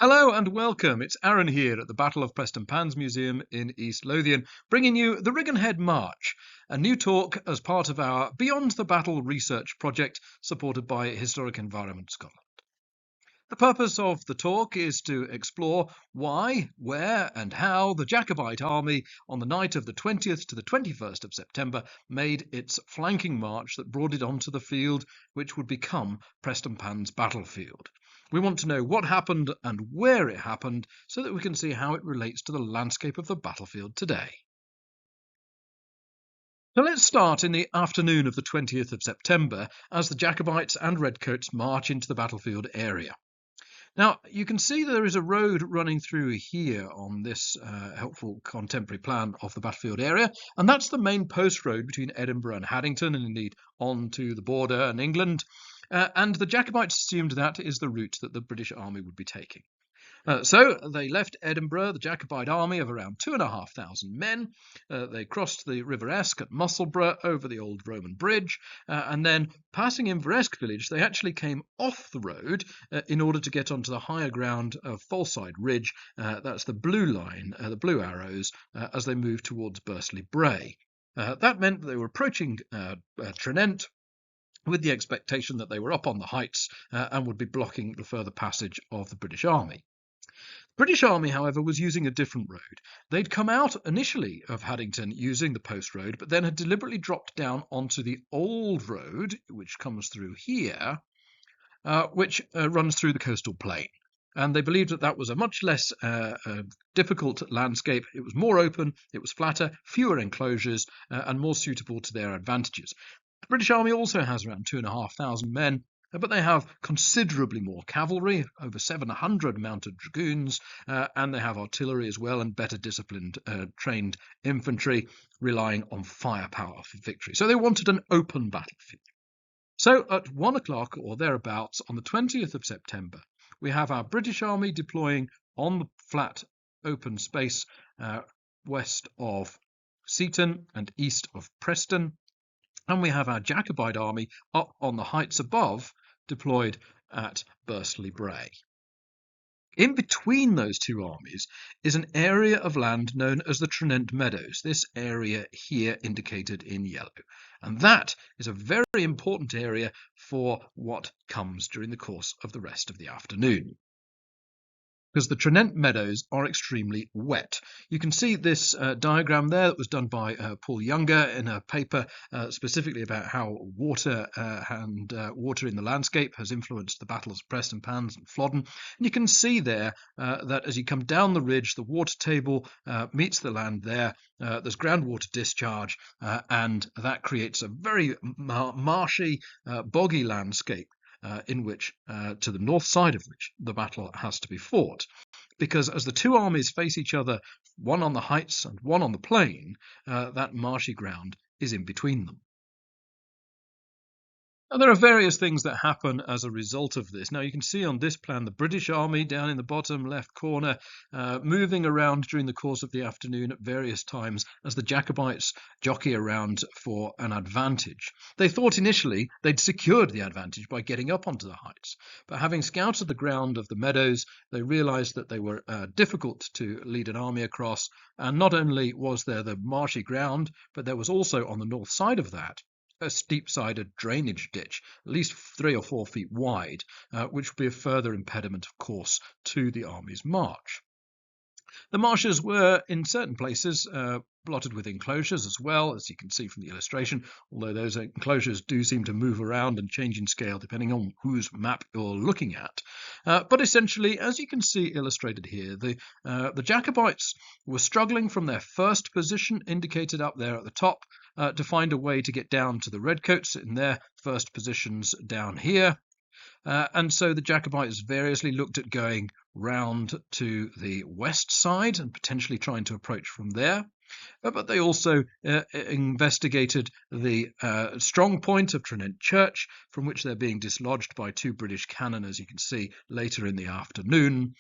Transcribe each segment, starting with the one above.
Hello and welcome. It's Aaron here at the Battle of Prestonpans Museum in East Lothian, bringing you the Riggonhead March, a new talk as part of our Beyond the Battle research project supported by Historic Environment Scotland. The purpose of the talk is to explore why, where and how the Jacobite army on the night of the 20th to the 21st of September made its flanking march that brought it onto the field which would become Prestonpans battlefield. We want to know what happened and where it happened so that we can see how it relates to the landscape of the battlefield today. So let's start in the afternoon of the 20th of September as the Jacobites and Redcoats march into the battlefield area. Now, you can see there is a road running through here on this helpful contemporary plan of the battlefield area, and that's the main post road between Edinburgh and Haddington, and indeed on to the border and England. And the Jacobites assumed that is the route that the British army would be taking. So they left Edinburgh, the Jacobite army of around 2,500 men. They crossed the River Esk at Musselburgh over the old Roman bridge, and then passing Inveresk village, they actually came off the road in order to get onto the higher ground of Folside Ridge. That's the blue line, the blue arrows, as they moved towards Bursley Bray. That meant that they were approaching Tranent, with the expectation that they were up on the heights and would be blocking the further passage of the British army. The British army, however, was using a different road. They'd come out initially of Haddington using the post road, but then had deliberately dropped down onto the old road, which comes through here, which runs through the coastal plain. And they believed that that was a much less difficult landscape. It was more open, it was flatter, fewer enclosures, and more suitable to their advantages. The British army also has around 2,500 men, but they have considerably more cavalry, over 700 mounted dragoons, and they have artillery as well and better disciplined, trained infantry, relying on firepower for victory. So they wanted an open battlefield. So at 1 o'clock or thereabouts on the 20th of September, we have our British army deploying on the flat open space west of Seaton and east of Preston. And we have our Jacobite army up on the heights above, deployed at Bursley Bray. In between those two armies is an area of land known as the Tranent Meadows, this area here indicated in yellow. And that is a very important area for what comes during the course of the rest of the afternoon, because the Tranent Meadows are extremely wet. You can see this diagram there that was done by Paul Younger in a paper specifically about how water and water in the landscape has influenced the battles of Prestonpans and Flodden. And you can see there that as you come down the ridge, the water table meets the land there. There's groundwater discharge, and that creates a very marshy, boggy landscape. In which, to the north side of which, the battle has to be fought. Because as the two armies face each other, one on the heights and one on the plain, that marshy ground is in between them. Now, there are various things that happen as a result of this. Now, you can see on this plan the British army down in the bottom left corner, moving around during the course of the afternoon at various times as the Jacobites jockey around for an advantage. They thought initially they'd secured the advantage by getting up onto the heights, but having scouted the ground of the meadows, they realised that they were difficult to lead an army across, and not only was there the marshy ground, but there was also on the north side of that a steep-sided drainage ditch, at least 3 or 4 feet wide, which would be a further impediment, of course, to the army's march. The marshes were, in certain places, blotted with enclosures as well, as you can see from the illustration, although those enclosures do seem to move around and change in scale depending on whose map you're looking at. But essentially, as you can see illustrated here, the Jacobites were struggling from their first position, indicated up there at the top, to find a way to get down to the Redcoats in their first positions down here. And so the Jacobites variously looked at going round to the west side and potentially trying to approach from there. But they also investigated the strong point of Tranent Church, from which they're being dislodged by 2 British cannon, as you can see later in the afternoon.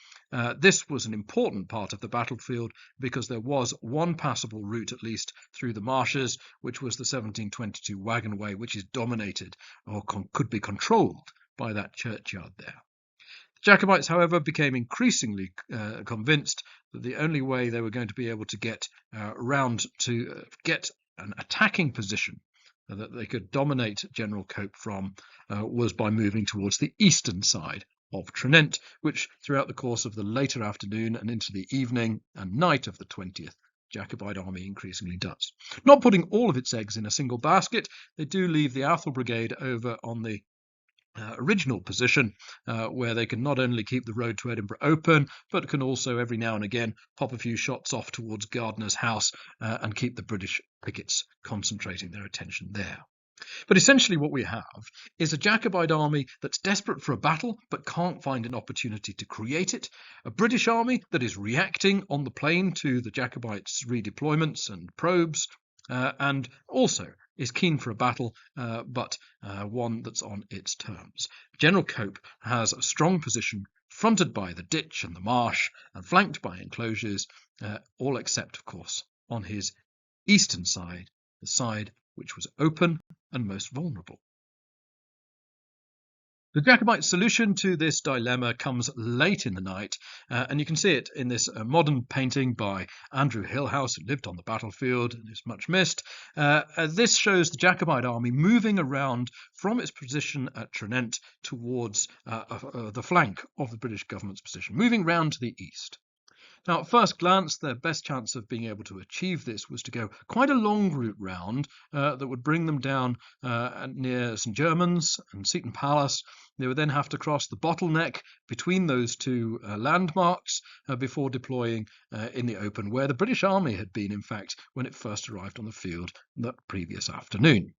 This was an important part of the battlefield because there was one passable route, at least, through the marshes, which was the 1722 Wagon Way, which is dominated or could be controlled by that churchyard there. Jacobites, however, became increasingly convinced that the only way they were going to be able to get round to get an attacking position that they could dominate General Cope from was by moving towards the eastern side of Trinent, which throughout the course of the later afternoon and into the evening and night of the 20th, Jacobite army increasingly does. Not putting all of its eggs in a single basket, they do leave the Athol Brigade over on the original position, where they can not only keep the road to Edinburgh open, but can also every now and again pop a few shots off towards Gardiner's house and keep the British pickets concentrating their attention there. But essentially what we have is a Jacobite army that's desperate for a battle but can't find an opportunity to create it, a British army that is reacting on the plain to the Jacobites' redeployments and probes, and also is keen for a battle, but one that's on its terms. General Cope has a strong position fronted by the ditch and the marsh and flanked by enclosures, all except, of course, on his eastern side, the side which was open and most vulnerable. The Jacobite solution to this dilemma comes late in the night, and you can see it in this modern painting by Andrew Hillhouse, who lived on the battlefield and is much missed. This shows the Jacobite army moving around from its position at Trinent towards the flank of the British government's position, moving round to the east. Now, at first glance, their best chance of being able to achieve this was to go quite a long route round that would bring them down near St. Germans and Seaton Palace. They would then have to cross the bottleneck between those two landmarks before deploying in the open, where the British Army had been, in fact, when it first arrived on the field that previous afternoon.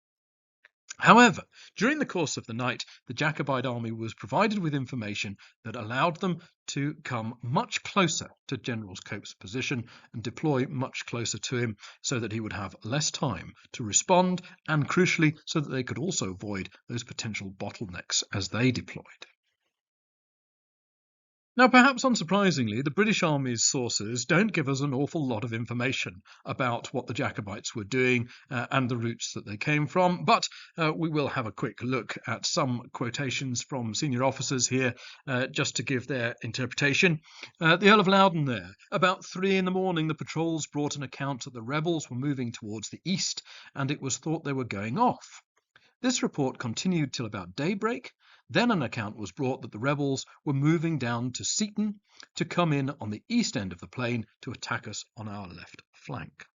However, during the course of the night, the Jacobite army was provided with information that allowed them to come much closer to General Cope's position and deploy much closer to him so that he would have less time to respond, and crucially, so that they could also avoid those potential bottlenecks as they deployed. Now, perhaps unsurprisingly, the British Army's sources don't give us an awful lot of information about what the Jacobites were doing and the routes that they came from, but we will have a quick look at some quotations from senior officers here just to give their interpretation. The Earl of Loudon there. About 3 in the morning, the patrols brought an account that the rebels were moving towards the east, and it was thought they were going off. This report continued till about daybreak. Then an account was brought that the rebels were moving down to Seaton to come in on the east end of the plain to attack us on our left flank.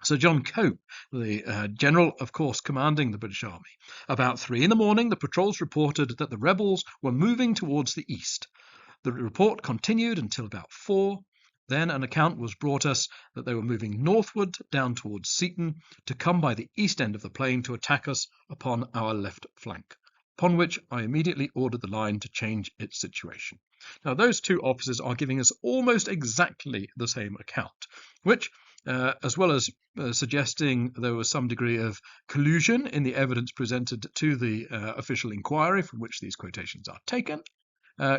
Sir John Cope, the general, of course, commanding the British Army. About 3 in the morning, the patrols reported that the rebels were moving towards the east. The report continued until about 4. Then an account was brought us that they were moving northward down towards Seaton to come by the east end of the plain to attack us upon our left flank, upon which I immediately ordered the line to change its situation. Now, those two officers are giving us almost exactly the same account, which, as well as suggesting there was some degree of collusion in the evidence presented to the official inquiry from which these quotations are taken,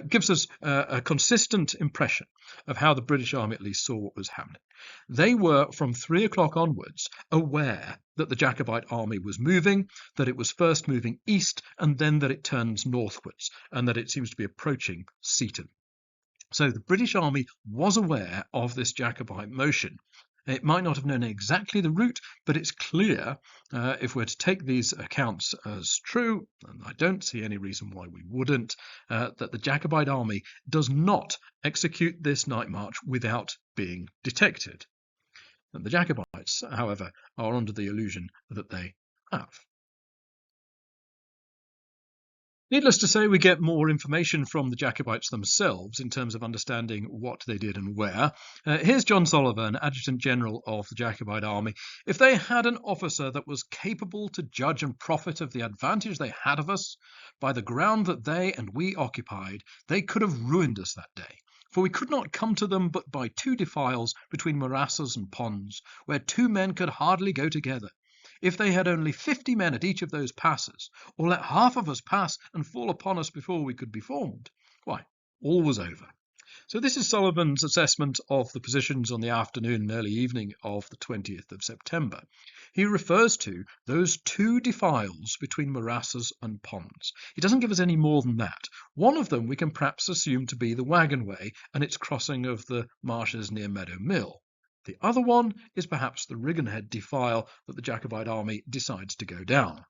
gives us a consistent impression of how the British Army at least saw what was happening. They were, from 3 o'clock onwards, aware that the Jacobite army was moving, that it was first moving east, and then that it turns northwards, and that it seems to be approaching Seaton. So the British army was aware of this Jacobite motion. It might not have known exactly the route, but it's clear, if we're to take these accounts as true, and I don't see any reason why we wouldn't, that the Jacobite army does not execute this night march without being detected. And the Jacobites, however, are under the illusion that they have. Needless to say, we get more information from the Jacobites themselves in terms of understanding what they did and where. Here's John Sullivan, Adjutant General of the Jacobite Army. If they had an officer that was capable to judge and profit of the advantage they had of us, by the ground that they and we occupied, they could have ruined us that day. For we could not come to them but by 2 defiles between morasses and ponds, where 2 men could hardly go together. If they had only 50 men at each of those passes, or let half of us pass and fall upon us before we could be formed, why, all was over. So this is Sullivan's assessment of the positions on the afternoon and early evening of the 20th of September. He refers to those two defiles between morasses and ponds. He doesn't give us any more than that. One of them we can perhaps assume to be the Wagon Way and its crossing of the marshes near Meadow Mill. The other one is perhaps the Riggonhead defile that the Jacobite army decides to go down.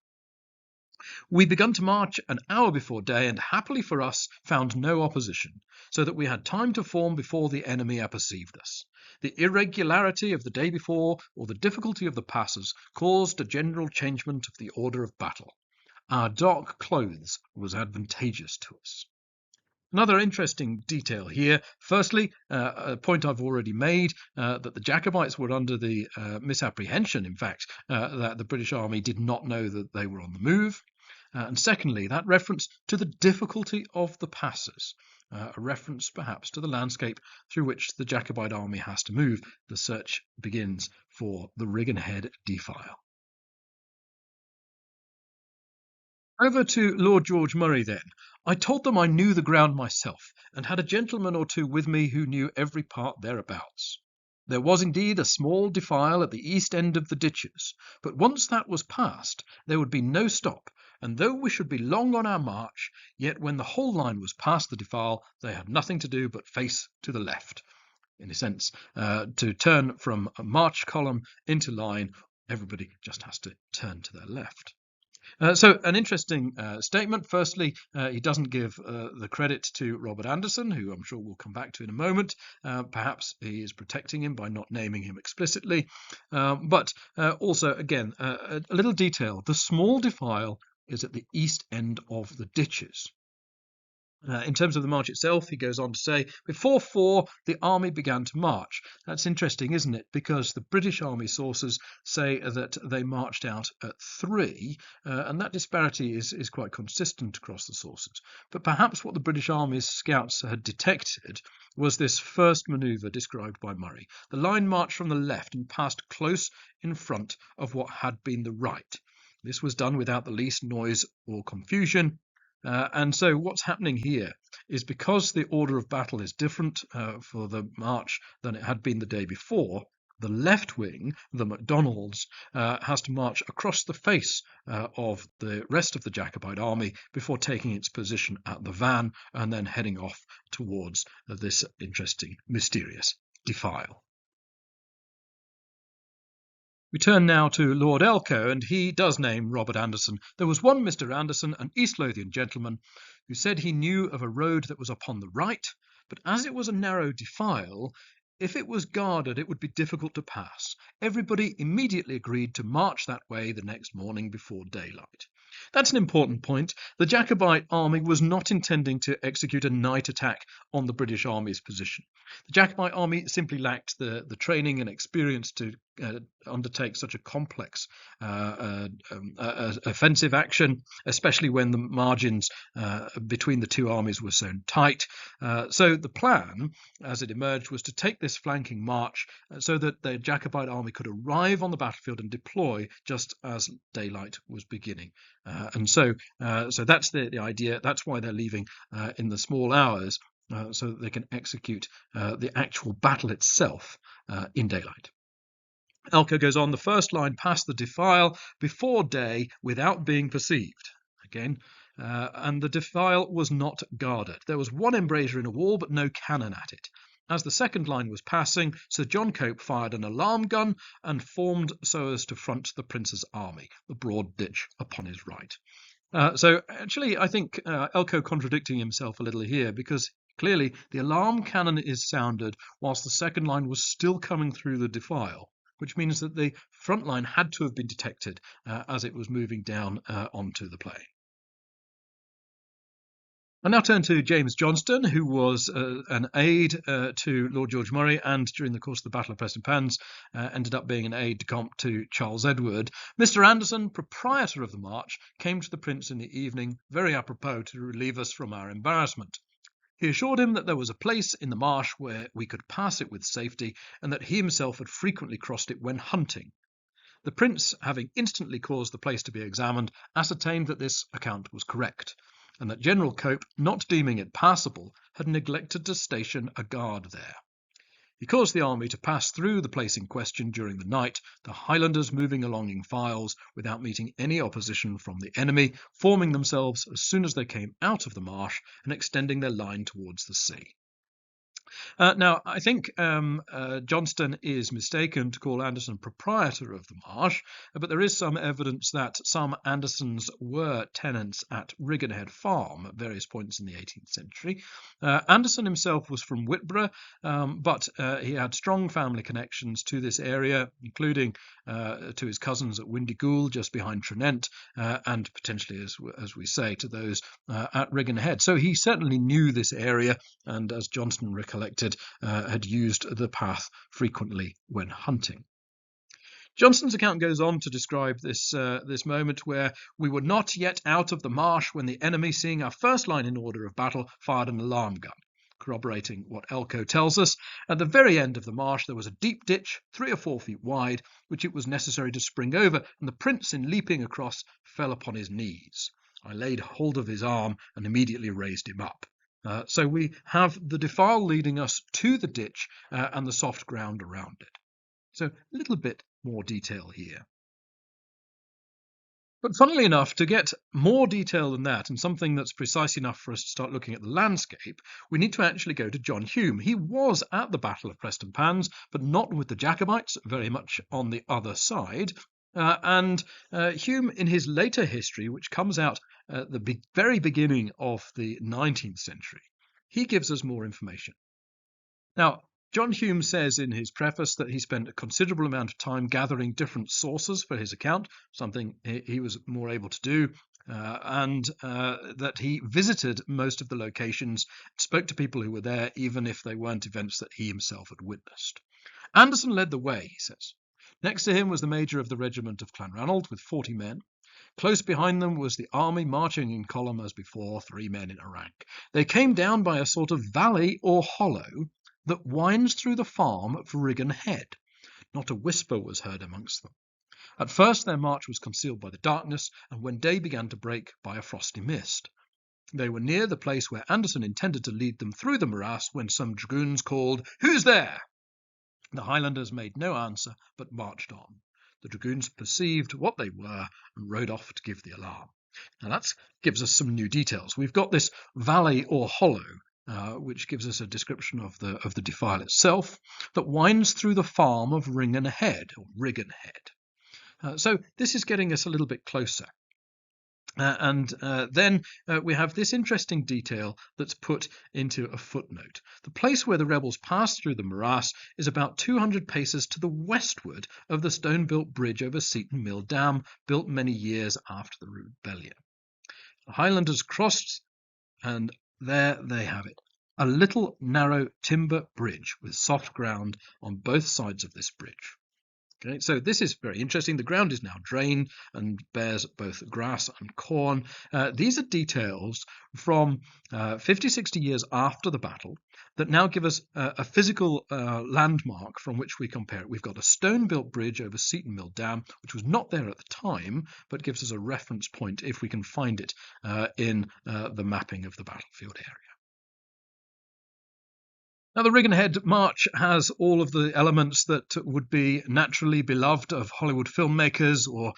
We began to march an hour before day, and happily for us found no opposition, so that we had time to form before the enemy aperceived us. The irregularity of the day before, or the difficulty of the passes, caused a general changement of the order of battle. Our dark clothes was advantageous to us. Another interesting detail here. Firstly, a point I've already made, that the Jacobites were under the misapprehension, in fact, that the British army did not know that they were on the move. And secondly, that reference to the difficulty of the passes, a reference perhaps to the landscape through which the Jacobite army has to move. The search begins for the Riggonhead defile. Over to Lord George Murray then. I told them I knew the ground myself, and had a gentleman or two with me who knew every part thereabouts. There was indeed a small defile at the east end of the ditches, but once that was passed, there would be no stop, and though we should be long on our march, yet when the whole line was past the defile, they had nothing to do but face to the left. In a sense, to turn from a march column into line, everybody just has to turn to their left. So an interesting statement. Firstly, he doesn't give the credit to Robert Anderson, who I'm sure we'll come back to in a moment. Perhaps he is protecting him by not naming him explicitly. But also, again, a little detail. The small defile is at the east end of the ditches. In terms of the march itself, he goes on to say, before 4, the army began to march. That's interesting, isn't it? Because the British army sources say that they marched out at 3, and that disparity is quite consistent across the sources. But perhaps what the British army's scouts had detected was this first manoeuvre described by Murray. The line marched from the left and passed close in front of what had been the right. This was done without the least noise or confusion. And so what's happening here is, because the order of battle is different for the march than it had been the day before, the left wing, the Macdonalds, has to march across the face of the rest of the Jacobite army before taking its position at the van and then heading off towards this interesting, mysterious defile. We turn now to Lord Elcho, and he does name Robert Anderson. There was one Mr. Anderson, an East Lothian gentleman, who said he knew of a road that was upon the right, but as it was a narrow defile, if it was guarded, it would be difficult to pass. Everybody immediately agreed to march that way the next morning before daylight. That's an important point. The Jacobite army was not intending to execute a night attack on the British army's position. The Jacobite army simply lacked the training and experience to undertake such a complex offensive action, especially when the margins between the two armies were so tight. So the plan, as it emerged, was to take this flanking march so that the Jacobite army could arrive on the battlefield and deploy just as daylight was beginning. And so that's the idea. That's why they're leaving in the small hours, so that they can execute the actual battle itself in daylight. Elcho goes on, the first line passed the defile before day without being perceived. Again, and the defile was not guarded. There was one embrasure in a wall, but no cannon at it. As the second line was passing, Sir John Cope fired an alarm gun and formed so as to front the Prince's army, the broad ditch upon his right. So actually, I think Elcho contradicting himself a little here, because clearly the alarm cannon is sounded whilst the second line was still coming through the defile, which means that the front line had to have been detected as it was moving down onto the plain. I now turn to James Johnston, who was an aide to Lord George Murray, and during the course of the Battle of Prestonpans ended up being an aide-de-camp to Charles Edward. Mr. Anderson, proprietor of the march, came to the Prince in the evening, very apropos, to relieve us from our embarrassment. He assured him that there was a place in the marsh where we could pass it with safety, and that he himself had frequently crossed it when hunting. The Prince, having instantly caused the place to be examined, ascertained that this account was correct, and that General Cope, not deeming it passable, had neglected to station a guard there. He caused the army to pass through the place in question during the night, the Highlanders moving along in files without meeting any opposition from the enemy, forming themselves as soon as they came out of the marsh and extending their line towards the sea. Now, I think Johnston is mistaken to call Anderson proprietor of the marsh, but there is some evidence that some Andersons were tenants at Riggonhead Farm at various points in the 18th century. Anderson himself was from Whitborough, but he had strong family connections to this area, including to his cousins at Windygool, just behind Tranent, and potentially, as we say, to those at Riggonhead. So he certainly knew this area, and as Johnston recollected, had used the path frequently when hunting. Johnston's account goes on to describe this moment where we were not yet out of the marsh when the enemy, seeing our first line in order of battle, fired an alarm gun. Corroborating what Elcho tells us, at the very end of the marsh there was a deep ditch, 3 or 4 feet wide, which it was necessary to spring over, and the prince, in leaping across, fell upon his knees. I laid hold of his arm and immediately raised him up. So we have the defile leading us to the ditch and the soft ground around it. So a little bit more detail here. But funnily enough, to get more detail than that, and something that's precise enough for us to start looking at the landscape, we need to actually go to John Hume. He was at the Battle of Prestonpans, but not with the Jacobites, very much on the other side. And Hume, in his later history, which comes out at the very beginning of the 19th century, he gives us more information. Now, John Hume says in his preface that he spent a considerable amount of time gathering different sources for his account, something he was more able to do, and that he visited most of the locations, spoke to people who were there, even if they weren't events that he himself had witnessed. Anderson led the way, he says. Next to him was the major of the regiment of Clanranald with 40 men. Close behind them was the army marching in column as before, 3 men in a rank. They came down by a sort of valley or hollow that winds through the farm of Riggonhead. Not a whisper was heard amongst them. At first their march was concealed by the darkness, and when day began to break, by a frosty mist. They were near the place where Anderson intended to lead them through the morass when some dragoons called, "Who's there?" The Highlanders made no answer, but marched on. The dragoons perceived what they were and rode off to give the alarm. Now that gives us some new details. We've got this valley or hollow, which gives us a description of the defile itself, that winds through the farm of Riggonhead, or Riggonhead. So this is getting us a little bit closer. Then we have this interesting detail that's put into a footnote. The place where the rebels passed through the morass is about 200 paces to the westward of the stone-built bridge over Seaton Mill Dam, built many years after the rebellion. The Highlanders crossed, and there they have it. A little narrow timber bridge with soft ground on both sides of this bridge. Okay, so this is very interesting. The ground is now drained and bears both grass and corn. These are details from 50, 60 years after the battle that now give us a physical landmark from which we compare it. We've got a stone-built bridge over Seaton Mill Dam, which was not there at the time, but gives us a reference point if we can find it in the mapping of the battlefield area. Now, the Riggonhead March has all of the elements that would be naturally beloved of Hollywood filmmakers or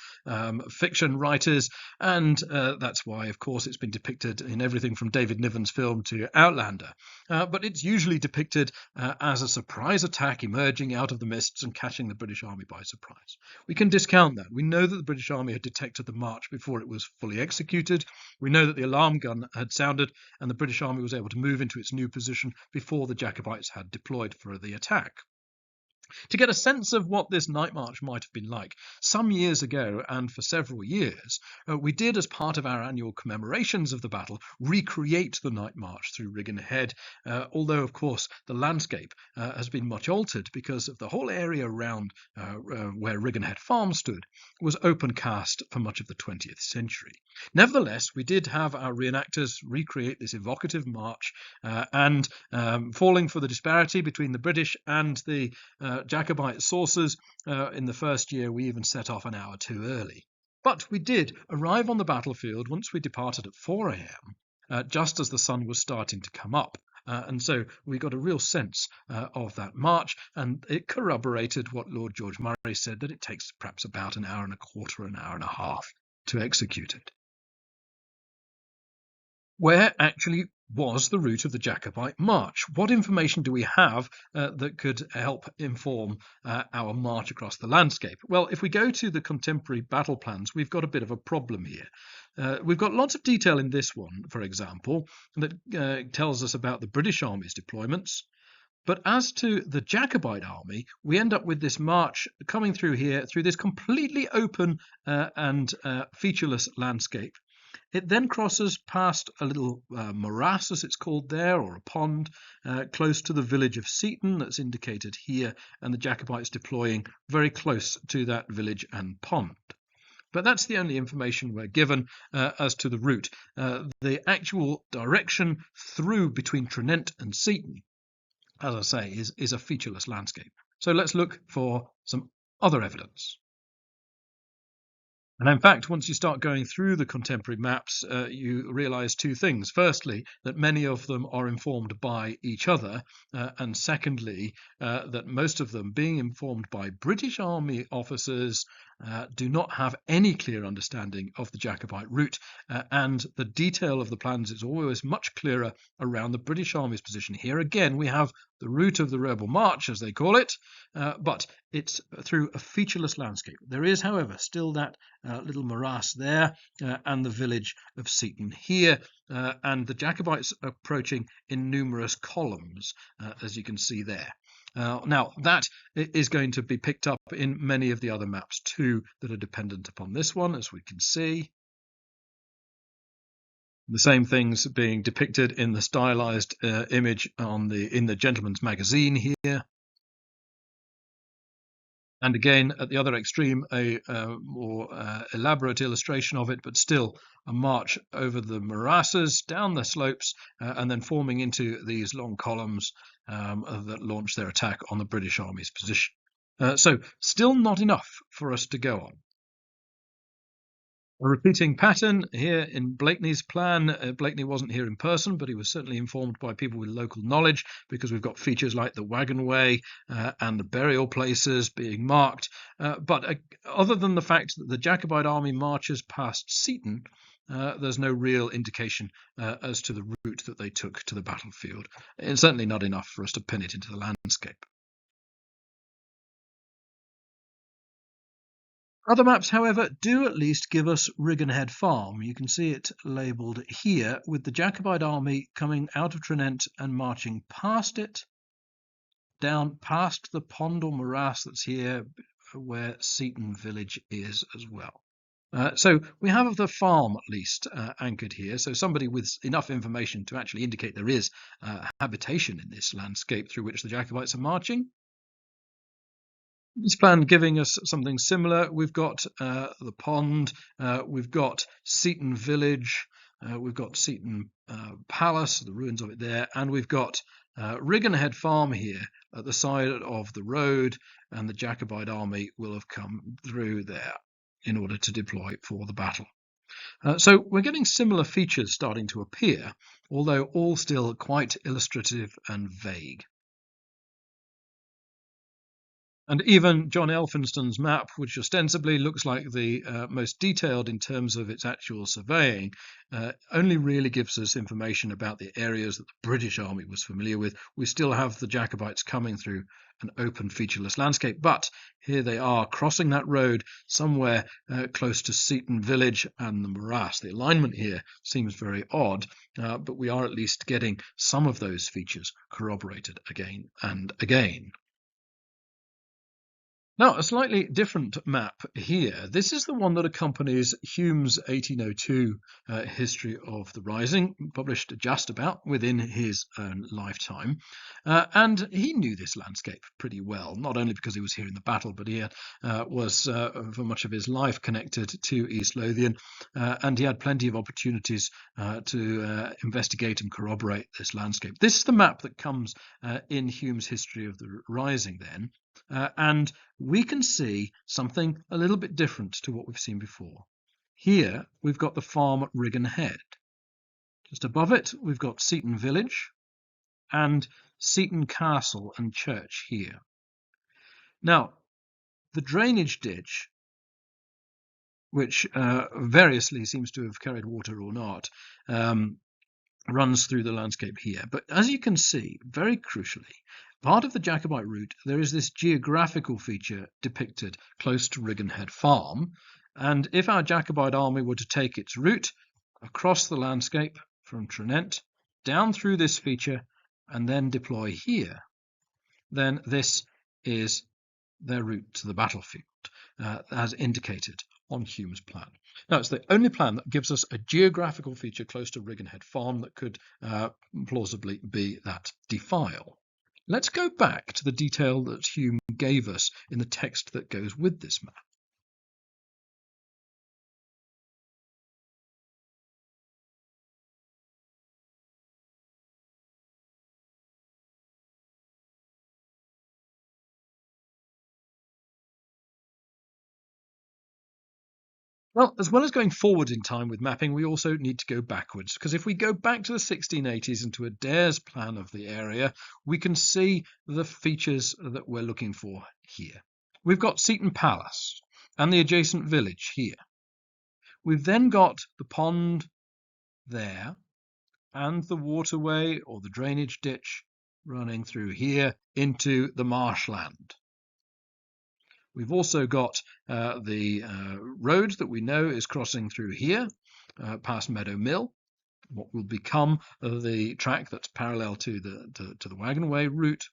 fiction writers, and that's why, of course, it's been depicted in everything from David Niven's film to Outlander. But it's usually depicted as a surprise attack emerging out of the mists and catching the British Army by surprise. We can discount that. We know that the British Army had detected the march before it was fully executed. We know that the alarm gun had sounded and the British Army was able to move into its new position before the Jacobites had deployed for the attack. To get a sense of what this night march might have been like, some years ago, and for several years, we did, as part of our annual commemorations of the battle, recreate the night march through Riggonhead, although, of course, the landscape has been much altered because of the whole area around where Riggonhead Farm stood was open cast for much of the 20th century. Nevertheless, we did have our reenactors recreate this evocative march, and falling for the disparity between the British and the Jacobite sources, in the first year we even set off an hour too early. But we did arrive on the battlefield once we departed at 4 a.m., just as the sun was starting to come up, And so we got a real sense of that march, and it corroborated what Lord George Murray said, that it takes perhaps about an hour and a quarter, an hour and a half to execute it. Where actually was the route of the Jacobite march? What information do we have that could help inform our march across the landscape? Well, if we go to the contemporary battle plans, we've got a bit of a problem here. We've got lots of detail in this one, for example, that tells us about the British Army's deployments. But as to the Jacobite army, we end up with this march coming through here, through this completely open and featureless landscape. It then crosses past a little morass, as it's called there, or a pond, close to the village of Seaton, that's indicated here, and the Jacobites deploying very close to that village and pond. But that's the only information we're given as to the route. The actual direction through between Trinent and Seaton, as I say, is a featureless landscape. So let's look for some other evidence. And in fact, once you start going through the contemporary maps, you realize two things. Firstly, that many of them are informed by each other. And secondly, that most of them, being informed by British Army officers, do not have any clear understanding of the Jacobite route. And the detail of the plans is always much clearer around the British Army's position. Here again, we have the route of the rebel march, as they call it, but it's through a featureless landscape. There is, however, still that little morass there, and the village of Seaton here, and the Jacobites approaching in numerous columns, as you can see there. Now, that is going to be picked up in many of the other maps too that are dependent upon this one, as we can see. The same things being depicted in the stylized image in the Gentleman's Magazine here. And again, at the other extreme, a more elaborate illustration of it, but still a march over the morasses, down the slopes, and then forming into these long columns that launch their attack on the British Army's position. So still not enough for us to go on. A repeating pattern here in Blakeney's plan. Blakeney wasn't here in person, but he was certainly informed by people with local knowledge, because we've got features like the wagon way and the burial places being marked. But other than the fact that the Jacobite army marches past Seaton, there's no real indication as to the route that they took to the battlefield. It's certainly not enough for us to pin it into the landscape. Other maps, however, do at least give us Riggonhead Farm. You can see it labelled here, with the Jacobite army coming out of Trinent and marching past it, down past the pond or morass that's here, where Seaton village is as well. So we have the farm at least anchored here, so somebody with enough information to actually indicate there is habitation in this landscape through which the Jacobites are marching. This plan giving us something similar. We've got the pond, we've got Seaton village, we've got Seaton palace, the ruins of it there, and we've got Riggonhead Farm here at the side of the road, and the Jacobite army will have come through there in order to deploy for the battle. So we're getting similar features starting to appear, although all still quite illustrative and vague. And even John Elphinstone's map, which ostensibly looks like the most detailed in terms of its actual surveying, only really gives us information about the areas that the British Army was familiar with. We still have the Jacobites coming through an open, featureless landscape, but here they are crossing that road somewhere close to Seaton village and the morass. The alignment here seems very odd, but we are at least getting some of those features corroborated again and again. Now, a slightly different map here. This is the one that accompanies Hume's 1802 History of the Rising, published just about within his own lifetime. And he knew this landscape pretty well, not only because he was here in the battle, but he was for much of his life connected to East Lothian, and he had plenty of opportunities to investigate and corroborate this landscape. This is the map that comes in Hume's History of the Rising then. And we can see something a little bit different to what we've seen before. Here we've got the farm at Riggonhead. Just above it we've got Seaton village, and Seaton Castle and Church here. Now, the drainage ditch, which variously seems to have carried water or not, runs through the landscape here. But as you can see, very crucially, part of the Jacobite route, there is this geographical feature depicted close to Riggonhead Farm. And if our Jacobite army were to take its route across the landscape from Tranent down through this feature and then deploy here, then this is their route to the battlefield, as indicated on Hume's plan. Now, it's the only plan that gives us a geographical feature close to Riggonhead Farm that could plausibly be that defile. Let's go back to the detail that Hume gave us in the text that goes with this map. Well, as well as going forward in time with mapping, we also need to go backwards, because if we go back to the 1680s and to Adair's plan of the area, we can see the features that we're looking for here. We've got Seaton Palace and the adjacent village here. We've then got the pond there and the waterway or the drainage ditch running through here into the marshland. We've also got the road that we know is crossing through here, past Meadow Mill, what will become the track that's parallel to the Wagonway route.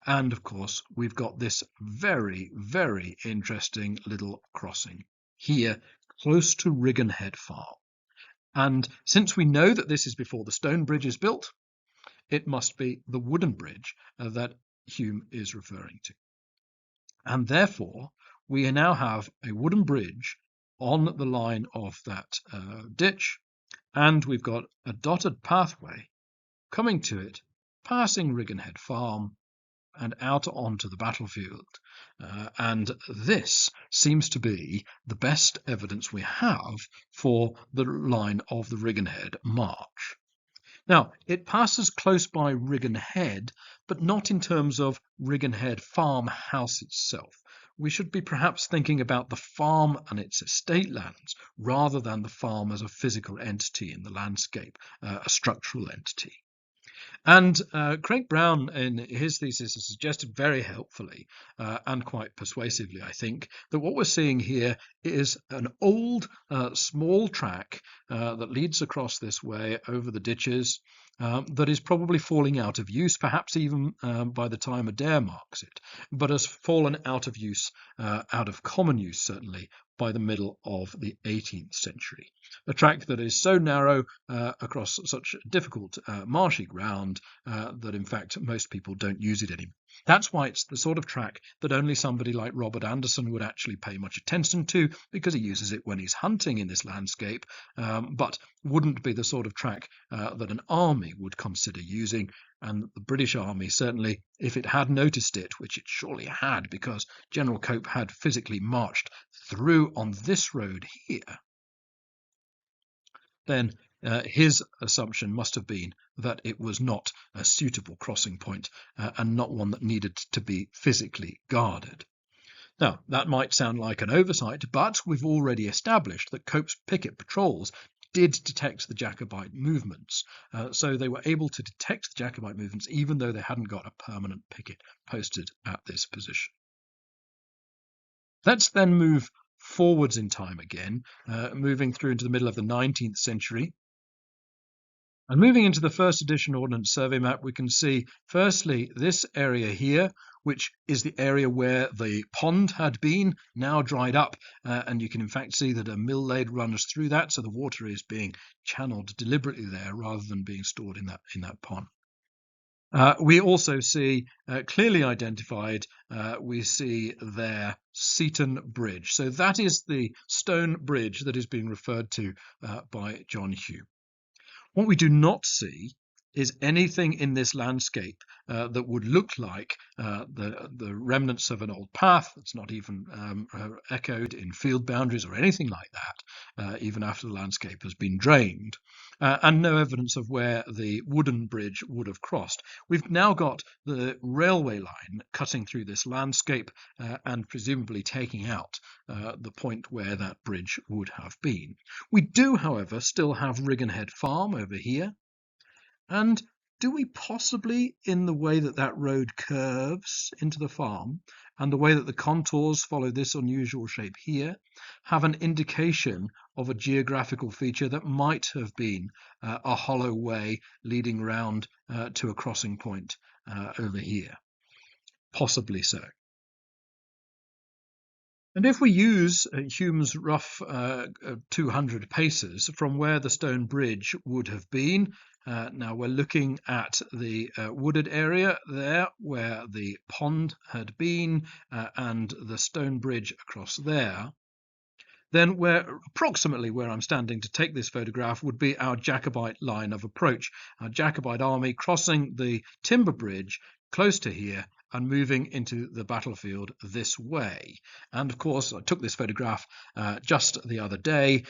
And of course, we've got this very, very interesting little crossing here, close to Riggonhead Farm. And since we know that this is before the stone bridge is built, it must be the wooden bridge that Hume is referring to. And therefore, we now have a wooden bridge on the line of that ditch, and we've got a dotted pathway coming to it, passing Riggonhead Farm and out onto the battlefield. And this seems to be the best evidence we have for the line of the Riggonhead March. Now, it passes close by Riggonhead, but not in terms of Riggonhead farmhouse itself. We should be perhaps thinking about the farm and its estate lands rather than the farm as a physical entity in the landscape, a structural entity. And Craig Brown, in his thesis, has suggested very helpfully and quite persuasively, I think, that what we're seeing here is an old small track that leads across this way over the ditches that is probably falling out of use, perhaps even by the time Adair marks it, but has fallen out of use, out of common use certainly, by the middle of the 18th century. A track that is so narrow across such difficult marshy ground that in fact most people don't use it anymore. That's why it's the sort of track that only somebody like Robert Anderson would actually pay much attention to, because he uses it when he's hunting in this landscape, but wouldn't be the sort of track that an army would consider using. And the British Army, certainly, if it had noticed it, which it surely had, because General Cope had physically marched through on this road here, then his assumption must have been that it was not a suitable crossing point and not one that needed to be physically guarded. Now, that might sound like an oversight, but we've already established that Cope's picket patrols did detect the Jacobite movements. So they were able to detect the Jacobite movements even though they hadn't got a permanent picket posted at this position. Let's then move forwards in time again, moving through into the middle of the 19th century. And moving into the first edition Ordnance Survey map, we can see firstly this area here, which is the area where the pond had been, now dried up, and you can in fact see that a mill lade runs through that, so the water is being channeled deliberately there rather than being stored in that pond. We also see clearly identified, we see there Seaton Bridge. So that is the stone bridge that is being referred to by John Hume. What we do not see is anything in this landscape that would look like the remnants of an old path that's not even echoed in field boundaries or anything like that, even after the landscape has been drained, and no evidence of where the wooden bridge would have crossed. We've now got the railway line cutting through this landscape and presumably taking out the point where that bridge would have been. We do, however, still have Riggonhead Farm over here. And do we possibly, in the way that that road curves into the farm and the way that the contours follow this unusual shape here, have an indication of a geographical feature that might have been a hollow way leading round to a crossing point over here? Possibly so. And if we use Hume's rough 200 paces from where the stone bridge would have been, now we're looking at the wooded area there where the pond had been and the stone bridge across there, then approximately where I'm standing to take this photograph would be our Jacobite line of approach, our Jacobite army crossing the timber bridge close to here and moving into the battlefield this way. And of course, I took this photograph just the other day,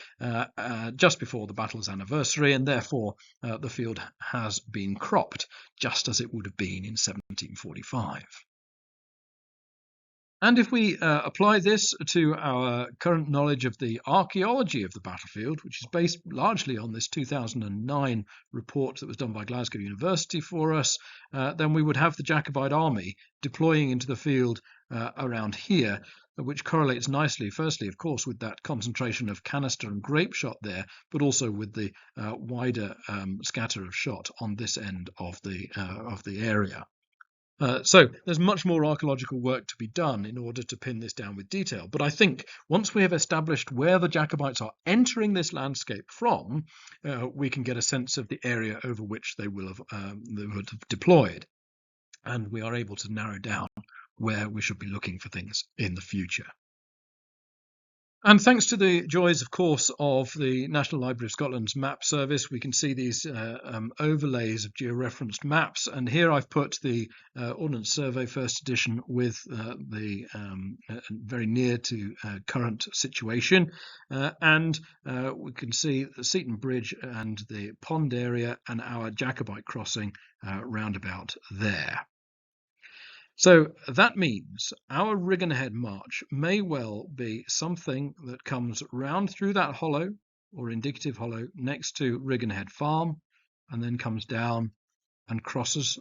just before the battle's anniversary, and therefore the field has been cropped, just as it would have been in 1745. And if we apply this to our current knowledge of the archaeology of the battlefield, which is based largely on this 2009 report that was done by Glasgow University for us, then we would have the Jacobite army deploying into the field around here, which correlates nicely, firstly, of course, with that concentration of canister and grape shot there, but also with the wider scatter of shot on this end of the area. So there's much more archaeological work to be done in order to pin this down with detail. But I think once we have established where the Jacobites are entering this landscape from, we can get a sense of the area over which they would have deployed. And we are able to narrow down where we should be looking for things in the future. And thanks to the joys, of course, of the National Library of Scotland's map service, we can see these overlays of georeferenced maps. And here I've put the Ordnance Survey First Edition with the very near to current situation. And we can see the Seaton Bridge and the pond area and our Jacobite crossing roundabout there. So that means our Riggonhead March may well be something that comes round through that hollow or indicative hollow next to Riggonhead Farm and then comes down and crosses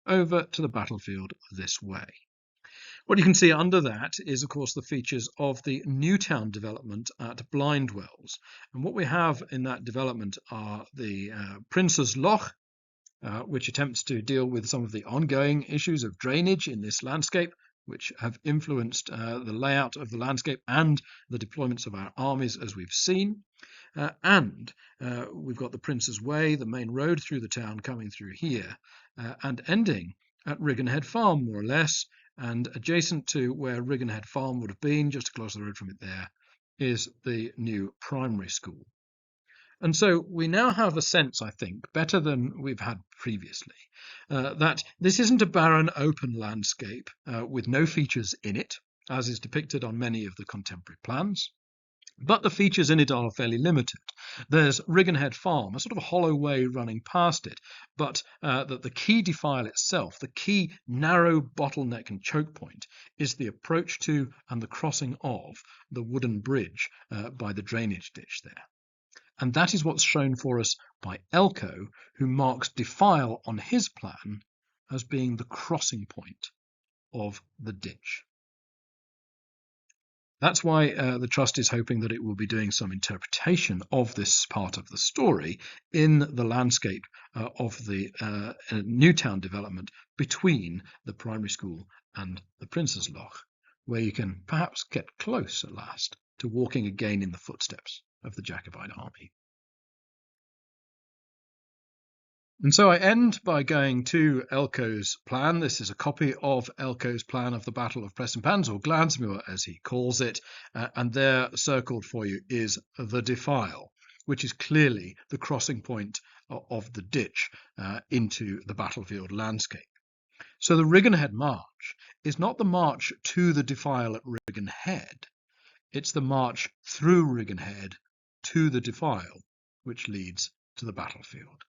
over to the battlefield this way. What you can see under that is, of course, the features of the Newtown development at Blindwells. And what we have in that development are the Prince's Loch, which attempts to deal with some of the ongoing issues of drainage in this landscape, which have influenced the layout of the landscape and the deployments of our armies, as we've seen. And we've got the Prince's Way, the main road through the town, coming through here and ending at Riggonhead Farm, more or less. And adjacent to where Riggonhead Farm would have been, just across the road from it there, is the new primary school. And so we now have a sense, I think, better than we've had previously, that this isn't a barren open landscape with no features in it, as is depicted on many of the contemporary plans. But the features in it are fairly limited. There's Riggonhead Farm, a sort of a hollow way running past it, but that the key defile itself, the key narrow bottleneck and choke point, is the approach to and the crossing of the wooden bridge by the drainage ditch there. And that is what's shown for us by Elko, who marks defile on his plan as being the crossing point of the ditch. That's why the Trust is hoping that it will be doing some interpretation of this part of the story in the landscape of the Newtown development between the primary school and the Prince's Loch, where you can perhaps get close at last to walking again in the footsteps of the Jacobite army. And so I end by going to Elko's plan. This is a copy of Elko's plan of the Battle of Prestonpans, or Gladsmuir as he calls it, and there circled for you is the defile, which is clearly the crossing point of the ditch into the battlefield landscape. So the Riggonhead March is not the march to the defile at Riggonhead, it's the march through Riggonhead to the defile, which leads to the battlefield.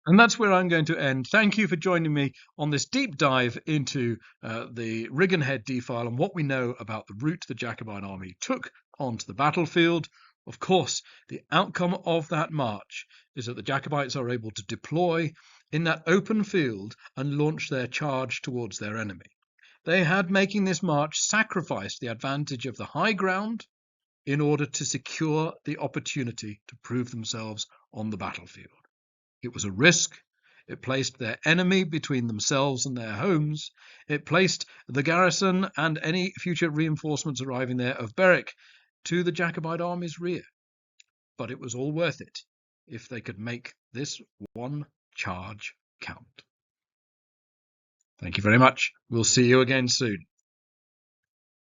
And that's where I'm going to end. Thank you for joining me on this deep dive into the Riggonhead defile and what we know about the route the Jacobite army took onto the battlefield. Of course, the outcome of that march is that the Jacobites are able to deploy in that open field and launch their charge towards their enemy. They had, making this march, sacrificed the advantage of the high ground in order to secure the opportunity to prove themselves on the battlefield. It was a risk. It placed their enemy between themselves and their homes. It placed the garrison and any future reinforcements arriving there of Berwick to the Jacobite army's rear. But it was all worth it if they could make this one charge count. Thank you very much. We'll see you again soon.